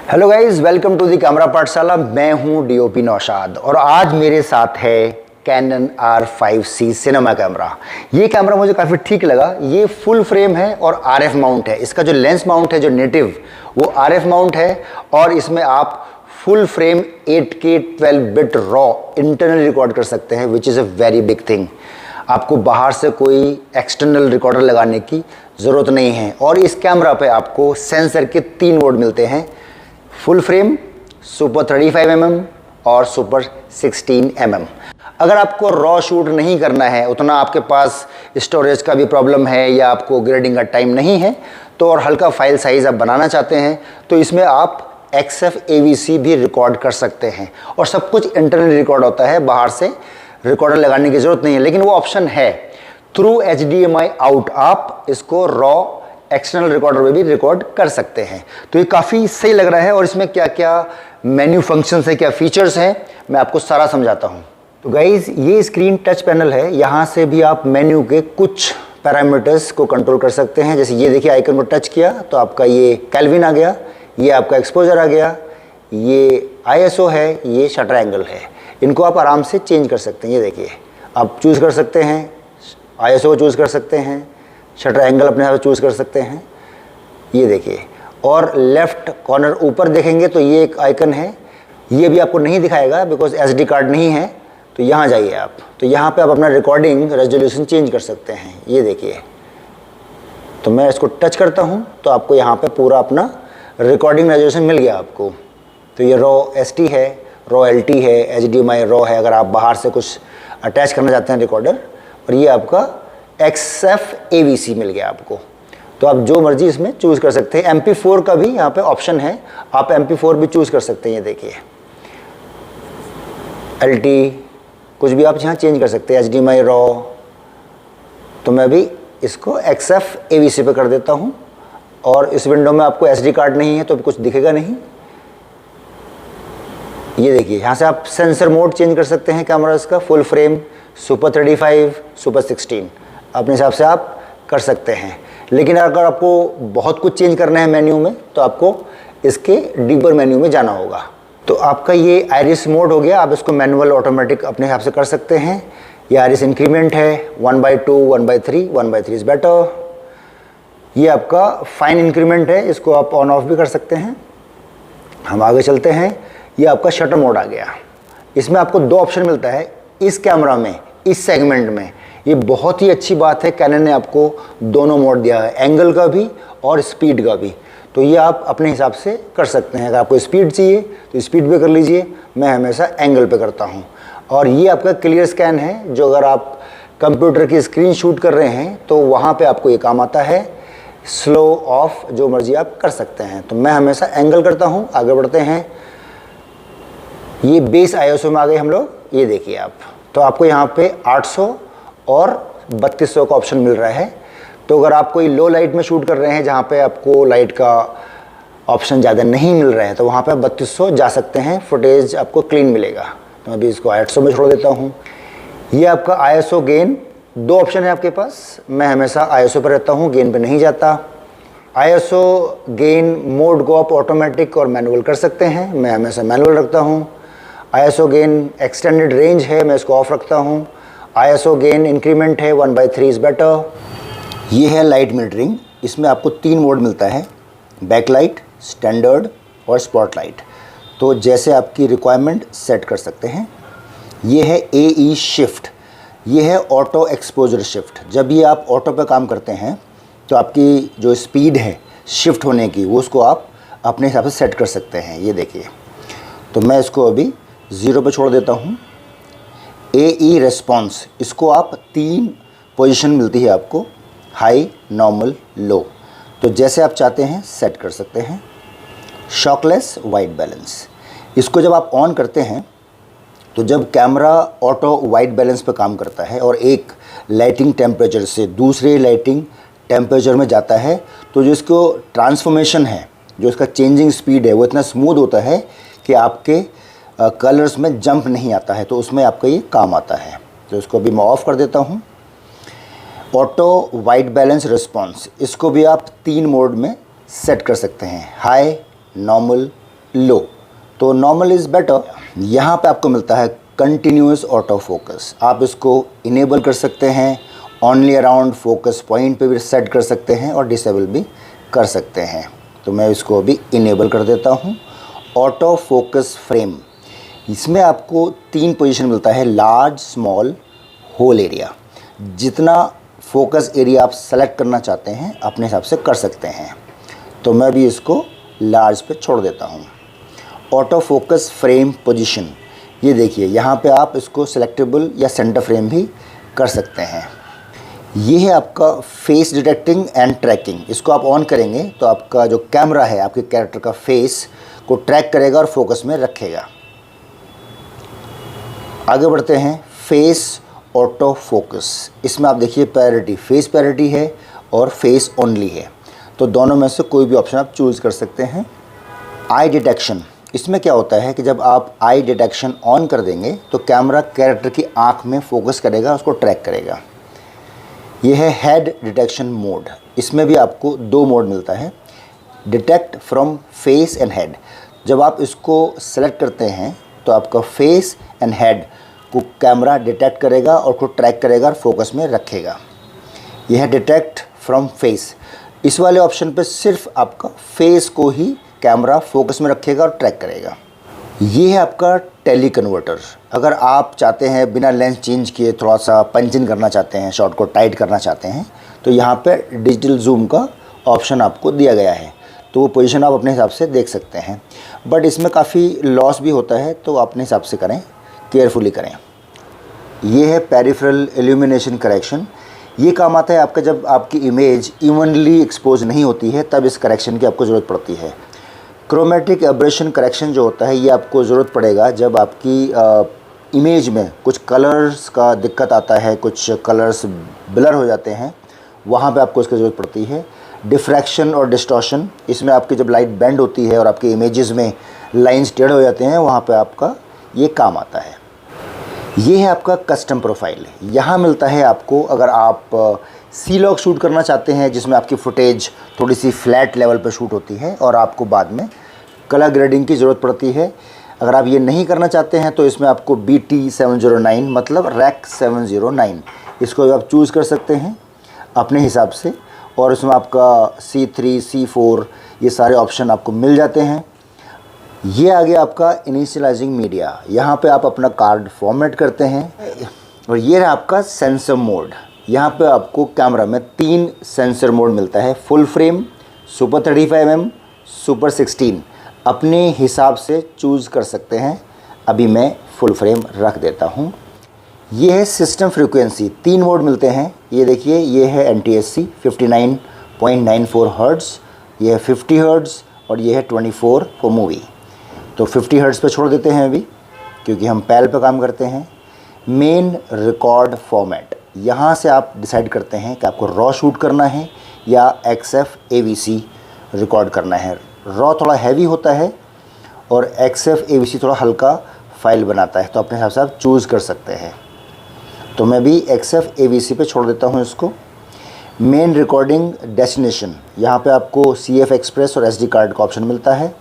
Hello guys, welcome to the camera Pathshala. मैं हूं DOP Naushad और आज मेरे साथ है कैनन R5C सिनेमा कैमरा। ये कैमरा मुझे काफ़ी ठीक लगा। ये फुल फ्रेम है और RF माउंट है। इसका जो लेंस माउंट है जो नेटिव वो RF माउंट है और इसमें आप full frame 8K 12 bit raw internal record कर सकते हैं, which is a very big thing. आपको बाहर से कोई एक्सटर्नल रिकॉर्डर लगाने की ज़रूरत नहीं है। और इस कैमरा पे आपको सेंसर के 3 मोड मिलते हैं, फुल फ्रेम, सुपर 35mm और सुपर 16mm। अगर आपको रॉ शूट नहीं करना है, उतना आपके पास स्टोरेज का भी प्रॉब्लम है या आपको ग्रेडिंग का टाइम नहीं है तो और हल्का फाइल साइज़ आप बनाना चाहते हैं तो इसमें आप XF AVC भी रिकॉर्ड कर सकते हैं और सब कुछ इंटरनल रिकॉर्ड होता है, बाहर से रिकॉर्डर लगाने की ज़रूरत नहीं है। लेकिन वो ऑप्शन है, थ्रू HDMI आउट आप इसको रॉ एक्सटर्नल रिकॉर्डर में भी रिकॉर्ड कर सकते हैं। तो ये काफ़ी सही लग रहा है और इसमें क्या क्या मेन्यू फंक्शंस है, क्या फीचर्स हैं, मैं आपको सारा समझाता हूँ। तो गाइज़, ये स्क्रीन टच पैनल है। यहाँ से भी आप मेन्यू के कुछ पैरामीटर्स को कंट्रोल कर सकते हैं। जैसे ये देखिए, आइकन को टच किया तो आपका ये केल्विन आ गया, ये आपका एक्सपोजर आ गया, ये ISO है, ये शटर एंगल है। इनको आप आराम से चेंज कर सकते हैं। ये देखिए, आप चूज़ कर सकते हैं, ISO को चूज़ कर सकते हैं, शटर एंगल अपने आप चूज़ कर सकते हैं। ये देखिए, और लेफ़्ट कॉर्नर ऊपर देखेंगे तो ये एक आइकन है, ये भी आपको नहीं दिखाएगा बिकॉज SD कार्ड नहीं है। तो यहाँ जाइए आप, तो यहाँ पे आप अपना रिकॉर्डिंग रेजोल्यूशन चेंज कर सकते हैं। ये देखिए, तो मैं इसको टच करता हूँ तो आपको यहाँ पे पूरा अपना रिकॉर्डिंग रेजोल्यूशन मिल गया आपको। तो ये रॉ ST है, रॉ LT है, HDMI रॉ है अगर आप बाहर से कुछ अटैच करना चाहते हैं रिकॉर्डर, और ये आपका XF AVC मिल गया आपको। तो आप जो मर्जी इसमें चूज़ कर सकते हैं। MP4 का भी यहाँ पे ऑप्शन है, आप MP4 भी चूज़ कर सकते हैं। ये देखिए, LT कुछ भी आप यहाँ चेंज कर सकते हैं, HDMI रॉ। तो मैं भी इसको XF AVC पे कर देता हूँ और इस विंडो में आपको SD कार्ड नहीं है तो कुछ दिखेगा नहीं। ये देखिए, यहाँ से आप सेंसर मोड चेंज कर सकते हैं कैमरास का, फुल फ्रेम, सुपर 35, सुपर 16 अपने हिसाब से आप कर सकते हैं। लेकिन अगर आपको बहुत कुछ चेंज करना है मेन्यू में तो आपको इसके डीपर मेन्यू में जाना होगा। तो आपका ये आइरिस मोड हो गया, आप इसको मैनुअल ऑटोमेटिक अपने हिसाब से कर सकते हैं। ये आइरिस इंक्रीमेंट है, 1/2, 1/3, 1/3 इज़ बेटर। ये आपका फाइन इंक्रीमेंट है, इसको आप ऑन ऑफ भी कर सकते हैं। हम आगे चलते हैं। ये आपका शटर मोड आ गया। इसमें आपको 2 ऑप्शन मिलता है इस कैमरा में, इस सेगमेंट में। ये बहुत ही अच्छी बात है, कैनन ने आपको दोनों मोड दिया है, एंगल का भी और स्पीड का भी। तो ये आप अपने हिसाब से कर सकते हैं। अगर आपको स्पीड चाहिए तो स्पीड पे कर लीजिए, मैं हमेशा एंगल पे करता हूँ। और ये आपका क्लियर स्कैन है, जो अगर आप कंप्यूटर की स्क्रीन शूट कर रहे हैं तो वहाँ पे आपको ये काम आता है। स्लो ऑफ जो मर्जी आप कर सकते हैं। तो मैं हमेशा एंगल करता हूँ। आगे बढ़ते हैं। ये बेस ISO में आ गए हम लोग। ये देखिए आप, तो आपको यहाँ पे 800 और 3200 का ऑप्शन मिल रहा है। तो अगर आप कोई लो लाइट में शूट कर रहे हैं जहाँ पे आपको लाइट का ऑप्शन ज़्यादा नहीं मिल रहा है तो वहाँ पे आप 3200 जा सकते हैं, फुटेज आपको क्लीन मिलेगा। तो अभी इसको 800 में छोड़ देता हूँ। ये आपका ISO गेन, 2 ऑप्शन है आपके पास। मैं हमेशा ISO पर रहता हूँ, गेन पे नहीं जाता। ISO गेन मोड को आप ऑटोमेटिक और मैनुअल कर सकते हैं, मैं हमेशा मैनुअल रखता हूँ। ISO गेन एक्सटेंडेड रेंज है, मैं इसको ऑफ रखता हूँ। ISO गेन इंक्रीमेंट है, 1/3 इज़ बेटर। ये है लाइट मीटरिंग। इसमें आपको 3 मोड मिलता है, बैकलाइट, स्टैंडर्ड और स्पॉटलाइट। तो जैसे आपकी रिक्वायरमेंट सेट कर सकते हैं। ये है AE शिफ्ट, ये है ऑटो एक्सपोजर शिफ्ट। जब ये आप ऑटो पे काम करते हैं तो आपकी जो स्पीड है शिफ्ट होने की, वो उसको आप अपने हिसाब से सेट कर सकते हैं। ये देखिए, तो मैं इसको अभी 0 पे छोड़ देता हूँ। AE रेस्पॉन्स, इसको आप 3 पोजीशन मिलती है आपको, हाई, नॉर्मल, लो। तो जैसे आप चाहते हैं सेट कर सकते हैं। शॉकलेस वाइट बैलेंस, इसको जब आप ऑन करते हैं तो जब कैमरा ऑटो वाइट बैलेंस पे काम करता है और एक लाइटिंग टेम्परेचर से दूसरे लाइटिंग टेम्परेचर में जाता है तो जो इसको ट्रांसफॉर्मेशन है, जो इसका चेंजिंग स्पीड है, वो इतना स्मूथ होता है कि आपके कलर्स में जंप नहीं आता है। तो उसमें आपका ये काम आता है। तो इसको भी मैं ऑफ़ कर देता हूँ। ऑटो वाइट बैलेंस रिस्पॉन्स, इसको भी आप 3 मोड में सेट कर सकते हैं, हाई, नॉर्मल लो, तो नॉर्मल इज़ बेटर। यहाँ पे आपको मिलता है कंटिन्यूस ऑटो फोकस। आप इसको इनेबल कर सकते हैं, ओनली अराउंड फोकस पॉइंट पे भी सेट कर सकते हैं और डिसेबल भी कर सकते हैं। तो मैं इसको अभी इनेबल कर देता हूँ। ऑटो फोकस फ्रेम, इसमें आपको 3 पोजीशन मिलता है, लार्ज, स्मॉल, होल एरिया। जितना फोकस एरिया आप सेलेक्ट करना चाहते हैं अपने हिसाब से कर सकते हैं। तो मैं भी इसको लार्ज पे छोड़ देता हूँ। ऑटो फोकस फ्रेम पोजीशन, ये देखिए यहाँ पे आप इसको सेलेक्टेबल या सेंटर फ्रेम भी कर सकते हैं। ये है आपका फेस डिटेक्टिंग एंड ट्रैकिंग। इसको आप ऑन करेंगे तो आपका जो कैमरा है आपके कैरेक्टर का फेस को ट्रैक करेगा और फोकस में रखेगा। आगे बढ़ते हैं, फेस ऑटो फोकस। इसमें आप देखिए प्रायोरिटी, फेस प्रायोरिटी है और फेस ओनली है, तो दोनों में से कोई भी ऑप्शन आप चूज़ कर सकते हैं। आई डिटेक्शन, इसमें क्या होता है कि जब आप आई डिटेक्शन ऑन कर देंगे तो कैमरा कैरेक्टर की आँख में फोकस करेगा, उसको ट्रैक करेगा। यह है हेड डिटेक्शन मोड। इसमें भी आपको 2 मोड मिलता है, detect from face and head. जब आप इसको सेलेक्ट करते हैं तो आपका फेस एंड हेड को कैमरा डिटेक्ट करेगा और को ट्रैक करेगा और फोकस में रखेगा। यह है डिटेक्ट फ्रॉम फेस। इस वाले ऑप्शन पे सिर्फ आपका फेस को ही कैमरा फोकस में रखेगा और ट्रैक करेगा। ये है आपका टेली कन्वर्टर। अगर आप चाहते हैं बिना लेंस चेंज किए थोड़ा सा पंच इन करना चाहते हैं, शॉट को टाइट करना चाहते हैं, तो यहाँ पे डिजिटल जूम का ऑप्शन आपको दिया गया है, तो वो पोजीशन आप अपने हिसाब से देख सकते हैं। बट इसमें काफ़ी लॉस भी होता है, तो अपने हिसाब से करें, केयरफुली करें। ये है पेरिफेरल इल्यूमिनेशन करेक्शन। ये काम आता है आपका जब आपकी इमेज इवनली एक्सपोज नहीं होती है, तब इस करेक्शन की आपको ज़रूरत पड़ती है। क्रोमेटिक एब्रेशन करेक्शन जो होता है ये आपको ज़रूरत पड़ेगा जब आपकी इमेज में कुछ कलर्स का दिक्कत आता है, कुछ कलर्स ब्लर हो जाते हैं, वहाँ पे आपको इसकी ज़रूरत पड़ती है। डिफ्रैक्शन और डिस्टॉर्शन, इसमें आपकी जब लाइट बेंड होती है और आपके इमेजेस में लाइंस टेढ़े हो जाते हैं, वहाँ पे आपका ये काम आता है। ये है आपका कस्टम प्रोफाइल। यहाँ मिलता है आपको, अगर आप सी लॉग शूट करना चाहते हैं जिसमें आपकी फुटेज थोड़ी सी फ्लैट लेवल पर शूट होती है और आपको बाद में कलर ग्रेडिंग की ज़रूरत पड़ती है, अगर आप ये नहीं करना चाहते हैं तो इसमें आपको BT709 मतलब रैक 709 इसको आप चूज़ कर सकते हैं अपने हिसाब से, और इसमें आपका C3 C4 ये सारे ऑप्शन आपको मिल जाते हैं। ये आ गया आपका इनिशियलाइजिंग मीडिया। यहाँ पे आप अपना कार्ड फॉर्मेट करते हैं, और ये है आपका सेंसर मोड। यहाँ पे आपको कैमरा में 3 सेंसर मोड मिलता है, full frame, super 35mm, super 16। अपने हिसाब से चूज़ कर सकते हैं। अभी मैं फुल फ्रेम रख देता हूँ। ये है सिस्टम फ्रीक्वेंसी, 3 मोड मिलते हैं। ये देखिए, ये है NTSC 59.94 हर्ट्ज़, ये है 50 हर्ट्ज़ और ये है 24 फॉर मूवी। तो 50 हर्ट्ज़ पे छोड़ देते हैं अभी, क्योंकि हम पैल पे काम करते हैं। मेन रिकॉर्ड फॉर्मेट, यहाँ से आप डिसाइड करते हैं कि आपको रॉ शूट करना है या XF AVC रिकॉर्ड करना है। रॉ थोड़ा हैवी होता है और XF AVC थोड़ा हल्का फाइल बनाता है, तो अपने हिसाब से आप चूज़ कर सकते हैं। तो मैं भी XF AVC पे छोड़ देता हूँ इसको। मेन रिकॉर्डिंग डेस्टिनेशन, यहाँ पे आपको CF एक्सप्रेस और SD कार्ड का ऑप्शन मिलता है।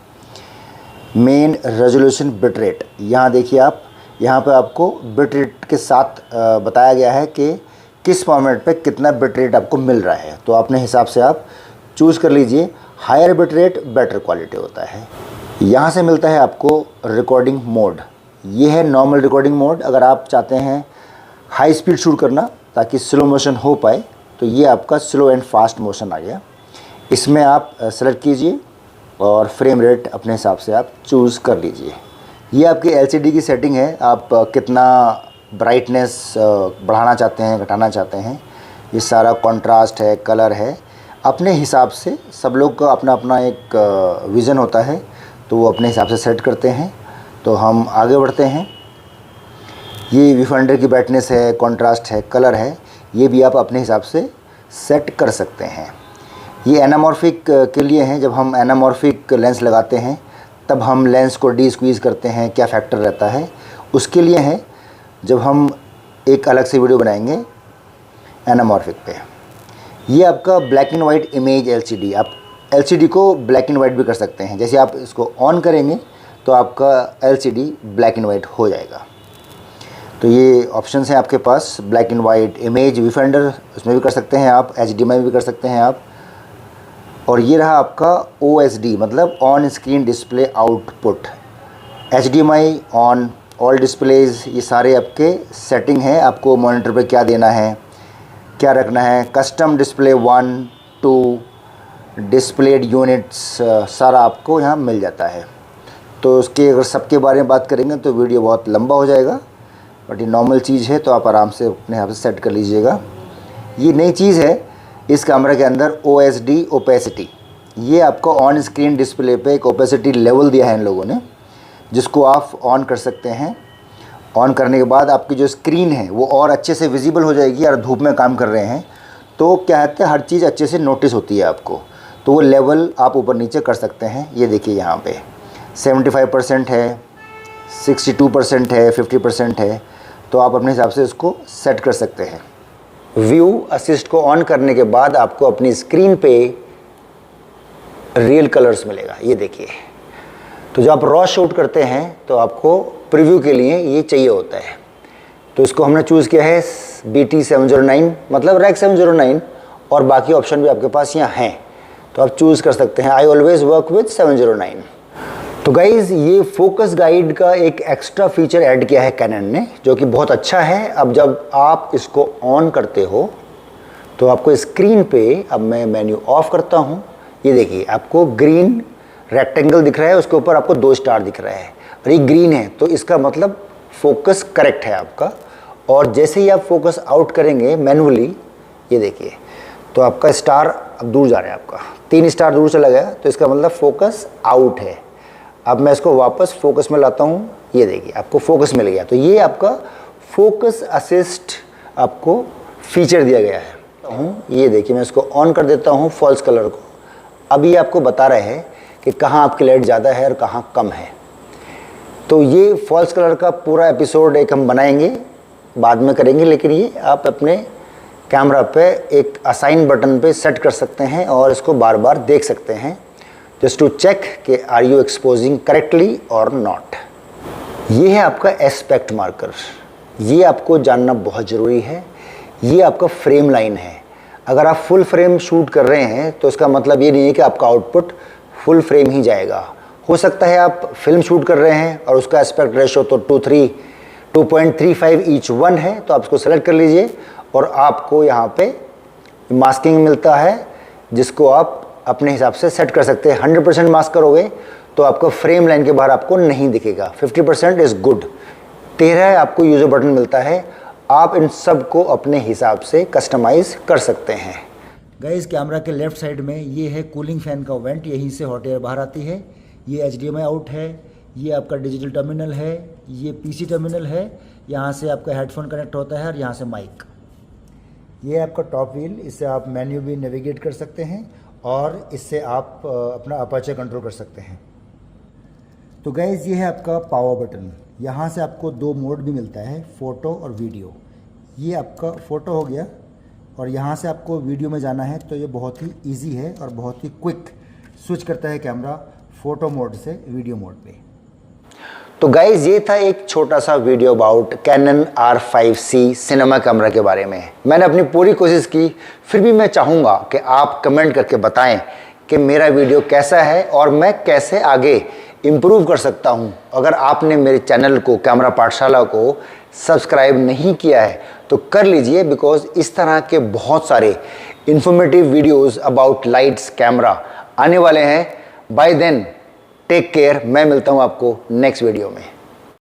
मेन रेजोल्यूशन बिट रेट, यहाँ देखिए आप, यहाँ पे आपको बिट रेट के साथ बताया गया है कि किस फॉर्मेट पे कितना बिट रेट आपको मिल रहा है, तो अपने हिसाब से आप चूज़ कर लीजिए। Higher bit rate better quality होता है। यहाँ से मिलता है आपको रिकॉर्डिंग मोड। ये है नॉर्मल रिकॉर्डिंग मोड। अगर आप चाहते हैं हाई स्पीड शूट करना ताकि स्लो मोशन हो पाए, तो ये आपका स्लो एंड फास्ट मोशन आ गया। इसमें आप सेलेक्ट कीजिए और फ्रेम रेट अपने हिसाब से आप चूज़ कर लीजिए। ये आपकी LCD की सेटिंग है, आप कितना ब्राइटनेस बढ़ाना चाहते हैं, घटाना चाहते हैं। ये सारा कॉन्ट्रास्ट है, कलर है, अपने हिसाब से। सब लोग का अपना अपना एक विज़न होता है, तो वो अपने हिसाब से सेट करते हैं। तो हम आगे बढ़ते हैं। ये व्यूफाइंडर की ब्राइटनेस है, कॉन्ट्रास्ट है, कलर है, ये भी आप अपने हिसाब से सेट कर सकते हैं। ये एनामॉर्फिक के लिए हैं। जब हम एनामॉर्फिक लेंस लगाते हैं तब हम लेंस को डी स्क्वीज़ करते हैं, क्या फैक्टर रहता है, उसके लिए है। जब हम एक अलग से वीडियो बनाएंगे एनामॉर्फिक पे। ये आपका black and white image LCD, आप LCD को ब्लैक एंड वाइट भी कर सकते हैं। जैसे आप इसको ऑन करेंगे तो आपका LCD ब्लैक एंड वाइट हो जाएगा। तो ये ऑप्शंस हैं आपके पास, black and white, image viewfinder उसमें भी कर सकते हैं आप, HDMI में भी कर सकते हैं आप। और ये रहा आपका OSD मतलब on screen display output. HDMI on all displays, ये सारे आपके सेटिंग हैं, आपको मॉनिटर पे क्या देना है, क्या रखना है। कस्टम डिस्प्ले 1 2 डिस्प्लेड यूनिट्स सारा आपको यहाँ मिल जाता है। तो उसके अगर सबके बारे में बात करेंगे तो वीडियो बहुत लंबा हो जाएगा, बट ये नॉर्मल चीज़ है तो आप आराम से अपने यहाँ से सेट कर लीजिएगा। ये नई चीज़ है इस कैमरा के अंदर, OSD ओपेसिटी। ये आपको ऑन स्क्रीन डिस्प्ले पे एक ओपेसिटी लेवल दिया है इन लोगों ने, जिसको आप ऑन कर सकते हैं। ऑन करने के बाद आपकी जो स्क्रीन है वो और अच्छे से विजिबल हो जाएगी। और धूप में काम कर रहे हैं तो क्या कहते हैं, हर चीज़ अच्छे से नोटिस होती है आपको, तो वो लेवल आप ऊपर नीचे कर सकते हैं। ये देखिए यहाँ पे 75% है, 62% है, 50% है, तो आप अपने हिसाब से इसको सेट कर सकते हैं। व्यू असिस्ट को ऑन करने के बाद आपको अपनी स्क्रीन पे रियल कलर्स मिलेगा। ये देखिए, तो जब आप रॉ शूट करते हैं तो आपको प्रीव्यू के लिए ये चाहिए होता है। तो इसको हमने चूज़ किया है BT709 मतलब रैक 709, और बाकी ऑप्शन भी आपके पास यहाँ हैं, तो आप चूज़ कर सकते हैं। I always work with 709। तो गाइज़ ये फोकस गाइड का एक एक्स्ट्रा फीचर ऐड किया है कैनन ने, जो कि बहुत अच्छा है। अब जब आप इसको ऑन करते हो तो आपको स्क्रीन पे, अब मैं मेन्यू ऑफ करता हूँ, ये देखिए आपको ग्रीन रेक्टेंगल दिख रहा है, उसके ऊपर आपको 2 स्टार दिख रहा है और ये ग्रीन है, तो इसका मतलब फोकस करेक्ट है आपका। और जैसे ही आप फोकस आउट करेंगे मैनुअली, ये देखिए, तो आपका स्टार अब दूर जा रहा है, आपका 3 स्टार दूर चला गया, तो इसका मतलब फोकस आउट है। अब मैं इसको वापस फोकस में लाता हूँ, ये देखिए आपको फोकस मिल गया। तो ये आपका फोकस असिस्ट आपको फीचर दिया गया है। ये देखिए, मैं इसको ऑन कर देता हूँ फॉल्स कलर को। अब ये आपको बता रहे हैं कि कहाँ आपकी लाइट ज़्यादा है और कहाँ कम है। तो ये फॉल्स कलर का पूरा एपिसोड एक हम बनाएंगे, बाद में करेंगे, लेकिन ये आप अपने कैमरा पे एक असाइन बटन पे सेट कर सकते हैं और इसको बार बार देख सकते हैं, जस्ट टू चेक कि आर यू एक्सपोजिंग करेक्टली और नॉट। ये है आपका एस्पेक्ट मार्कर, ये आपको जानना बहुत ज़रूरी है। ये आपका फ्रेम लाइन है। अगर आप फुल फ्रेम शूट कर रहे हैं तो इसका मतलब ये नहीं है कि आपका आउटपुट फुल फ्रेम ही जाएगा। हो सकता है आप फिल्म शूट कर रहे हैं और उसका एस्पेक्ट रेशो तो 2.35 ईच 1 है, तो आप इसको सेलेक्ट कर लीजिए और आपको यहाँ पे मास्किंग मिलता है, जिसको आप अपने हिसाब से सेट कर सकते हैं। 100% मास्क करोगे तो आपका फ्रेम लाइन के बाहर आपको नहीं दिखेगा। 50% इज़ गुड। 13 आपको यूज़र बटन मिलता है, आप इन सब को अपने हिसाब से कस्टमाइज़ कर सकते हैं। गाइस, कैमरा के लेफ्ट साइड में ये है कूलिंग फैन का वेंट, यहीं से हॉट एयर बाहर आती है। ये HDMI आउट है, ये आपका डिजिटल टर्मिनल है, ये PC टर्मिनल है, यहाँ से आपका हेडफोन कनेक्ट होता है और यहाँ से माइक। ये है आपका टॉप व्हील, इससे आप मेन्यू भी नेविगेट कर सकते हैं और इससे आप अपना अपर्चर कंट्रोल कर सकते हैं। तो गाइस, ये है आपका पावर बटन। यहाँ से आपको 2 मोड भी मिलता है, फ़ोटो और वीडियो। ये आपका फ़ोटो हो गया और यहाँ से आपको वीडियो में जाना है तो ये बहुत ही इजी है और बहुत ही क्विक स्विच करता है कैमरा फ़ोटो मोड से वीडियो मोड पे। तो गाइज़, ये था एक छोटा सा video about Canon R5C cinema camera के बारे में। मैंने अपनी पूरी कोशिश की, फिर भी मैं चाहूँगा कि आप कमेंट करके बताएं कि मेरा वीडियो कैसा है और मैं कैसे आगे इम्प्रूव कर सकता हूँ। अगर आपने मेरे चैनल को, कैमरा पाठशाला को सब्सक्राइब नहीं किया है तो कर लीजिए, बिकॉज इस तरह के बहुत सारे informative videos about lights, camera आने वाले हैं। Bye then take care. मैं मिलता हूँ आपको नेक्स्ट वीडियो में।